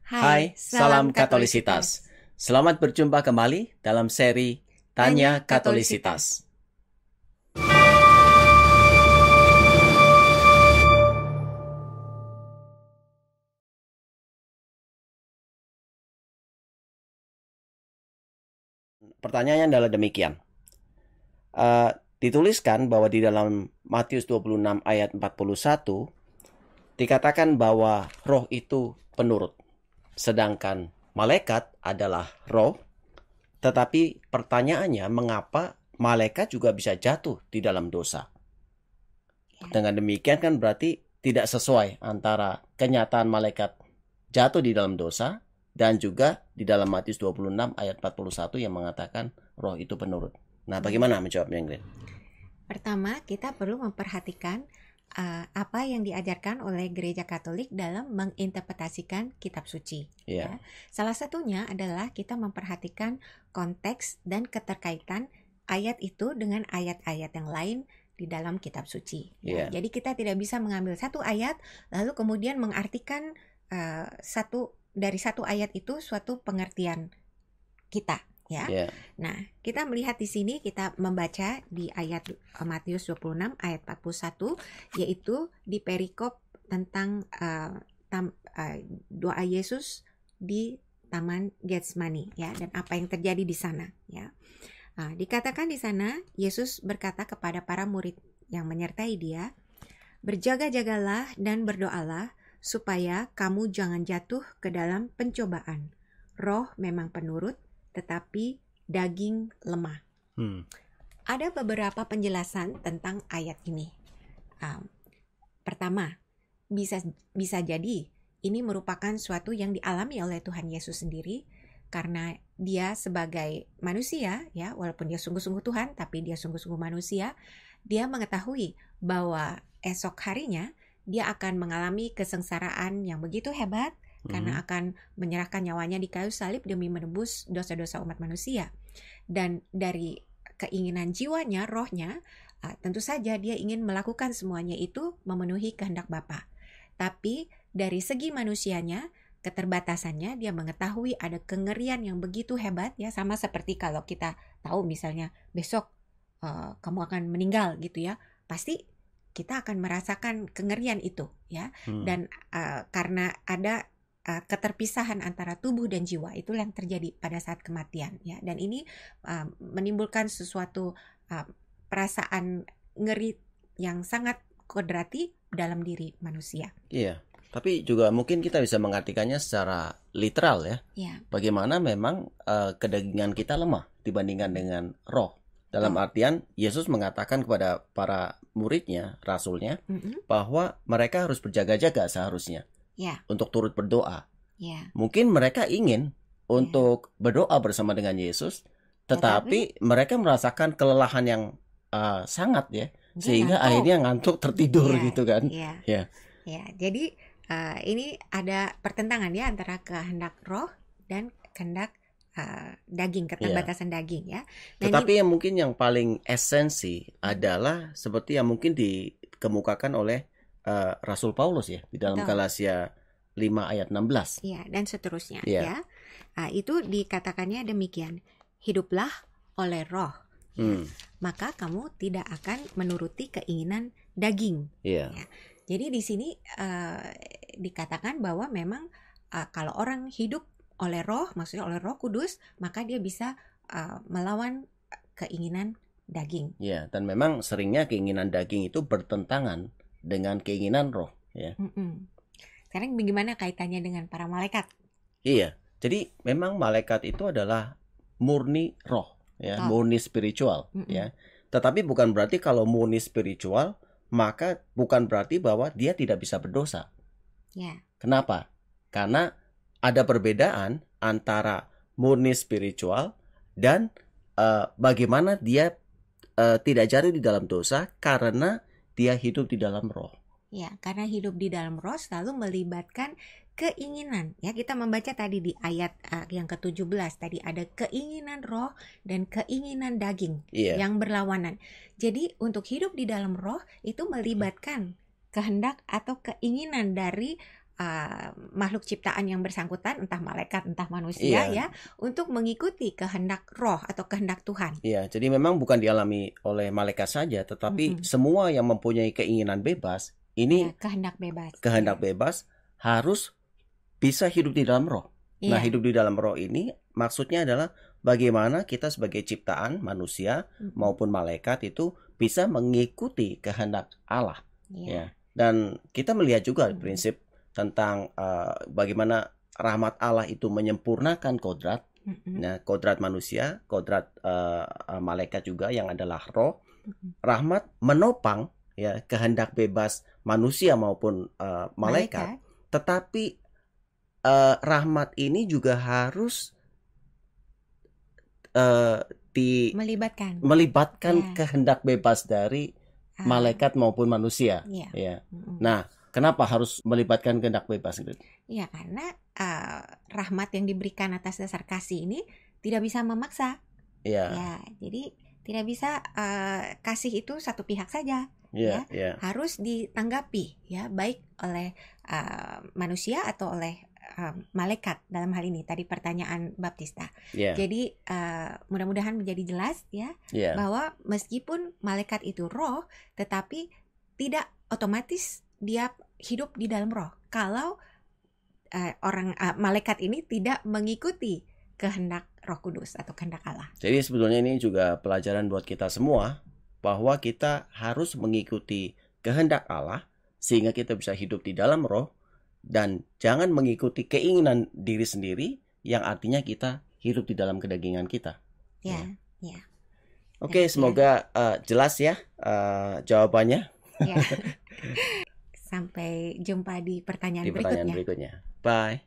Hai, salam Katolisitas. Selamat berjumpa kembali dalam seri Tanya Katolisitas. Pertanyaannya adalah demikian. Dituliskan bahwa di dalam Matius 26 ayat 41 dikatakan bahwa roh itu penurut. Sedangkan malaikat adalah roh. Tetapi pertanyaannya, mengapa malaikat juga bisa jatuh di dalam dosa? Dengan demikian kan berarti tidak sesuai antara kenyataan malaikat jatuh di dalam dosa dan juga di dalam Matius 26 ayat 41 yang mengatakan roh itu penurut. Nah, bagaimana menjawabnya, Ingrid? Pertama, kita perlu memperhatikan apa yang diajarkan oleh Gereja Katolik dalam menginterpretasikan kitab suci. Ya. Salah satunya adalah kita memperhatikan konteks dan keterkaitan ayat itu dengan ayat-ayat yang lain di dalam kitab suci. Ya. Jadi kita tidak bisa mengambil satu ayat lalu kemudian mengartikan dari satu ayat itu suatu pengertian kita. Ya. Nah, kita melihat di sini, kita membaca di ayat Matius 26 ayat 41, yaitu di perikop tentang doa Yesus di Taman Getsemani, ya, dan apa yang terjadi di sana, ya. Dikatakan di sana, Yesus berkata kepada para murid yang menyertai dia, "Berjaga-jagalah dan berdoalah supaya kamu jangan jatuh ke dalam pencobaan. Roh memang penurut, tetapi daging lemah." Ada beberapa penjelasan tentang ayat ini. Pertama, bisa jadi ini merupakan suatu yang dialami oleh Tuhan Yesus sendiri karena dia sebagai manusia, ya, walaupun dia sungguh-sungguh Tuhan, tapi dia sungguh-sungguh manusia. Dia mengetahui bahwa esok harinya dia akan mengalami kesengsaraan yang begitu hebat, karena akan menyerahkan nyawanya di kayu salib demi menebus dosa-dosa umat manusia. Dan dari keinginan jiwanya, rohnya, tentu saja dia ingin melakukan semuanya itu memenuhi kehendak Bapa. Tapi dari segi manusianya, keterbatasannya, dia mengetahui ada kengerian yang begitu hebat, ya, sama seperti kalau kita tahu misalnya besok kamu akan meninggal gitu, ya, pasti kita akan merasakan kengerian itu, ya. Dan karena ada keterpisahan antara tubuh dan jiwa, itulah yang terjadi pada saat kematian, ya. Dan ini menimbulkan sesuatu perasaan ngeri yang sangat kodrati dalam diri manusia. Iya, tapi juga mungkin kita bisa mengartikannya secara literal, ya. Bagaimana memang kedagingan kita lemah dibandingkan dengan roh. Dalam artian Yesus mengatakan kepada para muridnya, rasulnya, bahwa mereka harus berjaga-jaga seharusnya. Untuk turut berdoa. Mungkin mereka ingin untuk berdoa bersama dengan Yesus, tetapi mereka merasakan kelelahan yang sangat, ya, sehingga akhirnya ngantuk tertidur gitu kan. Jadi ini ada pertentangan, ya, antara kehendak roh dan kehendak daging, keterbatasan daging, ya. Tetapi yang paling esensi adalah seperti yang mungkin dikemukakan oleh Rasul Paulus, ya, di dalam Galatia 5 ayat 16. Dan seterusnya, ya. Itu dikatakannya demikian. Hiduplah oleh roh. Maka kamu tidak akan menuruti keinginan daging. Ya. Jadi di sini dikatakan bahwa memang kalau orang hidup oleh roh, maksudnya oleh Roh Kudus, maka dia bisa melawan keinginan daging. Dan memang seringnya keinginan daging itu bertentangan dengan keinginan roh, ya. Sekarang bagaimana kaitannya dengan para malaikat? Jadi memang malaikat itu adalah murni roh, ya, murni spiritual, ya. Tetapi bukan berarti kalau murni spiritual, maka bukan berarti bahwa dia tidak bisa berdosa. Kenapa? Karena ada perbedaan antara murni spiritual dan bagaimana dia tidak jatuh di dalam dosa karena dia hidup di dalam roh. Karena hidup di dalam roh selalu melibatkan keinginan. Ya, kita membaca tadi di ayat yang ke-17 tadi ada keinginan roh dan keinginan daging yang berlawanan. Jadi untuk hidup di dalam roh itu melibatkan kehendak atau keinginan dari makhluk ciptaan yang bersangkutan, entah malaikat, entah manusia, Iya. ya, untuk mengikuti kehendak roh atau kehendak Tuhan. Iya, jadi memang bukan dialami oleh malaikat saja, tetapi semua yang mempunyai keinginan bebas, ini Kehendak bebas. kehendak bebas harus bisa hidup di dalam roh. Nah, hidup di dalam roh ini maksudnya adalah bagaimana kita sebagai ciptaan manusia maupun malaikat itu bisa mengikuti kehendak Allah. Ya. Dan kita melihat juga prinsip tentang bagaimana rahmat Allah itu menyempurnakan kodrat. Nah, kodrat manusia, kodrat malaikat juga yang adalah roh. Rahmat menopang ya kehendak bebas manusia maupun malaikat. Tetapi rahmat ini juga harus melibatkan kehendak bebas dari malaikat maupun manusia. Ya. Nah, kenapa harus melibatkan kehendak bebas? Ya, karena rahmat yang diberikan atas dasar kasih ini tidak bisa memaksa. Ya, jadi tidak bisa kasih itu satu pihak saja. Harus ditanggapi, ya, baik oleh manusia atau oleh malaikat dalam hal ini. Tadi pertanyaan Baptista. Jadi mudah-mudahan menjadi jelas, ya, bahwa meskipun malaikat itu roh, tetapi tidak otomatis dia hidup di dalam roh kalau malaikat ini tidak mengikuti kehendak Roh Kudus atau kehendak Allah. Jadi sebetulnya ini juga pelajaran buat kita semua, bahwa kita harus mengikuti kehendak Allah sehingga kita bisa hidup di dalam roh, dan jangan mengikuti keinginan diri sendiri yang artinya kita hidup di dalam kedagingan kita. Ya. Oke, semoga jelas ya jawabannya. Ya. Sampai jumpa di pertanyaan berikutnya. Bye.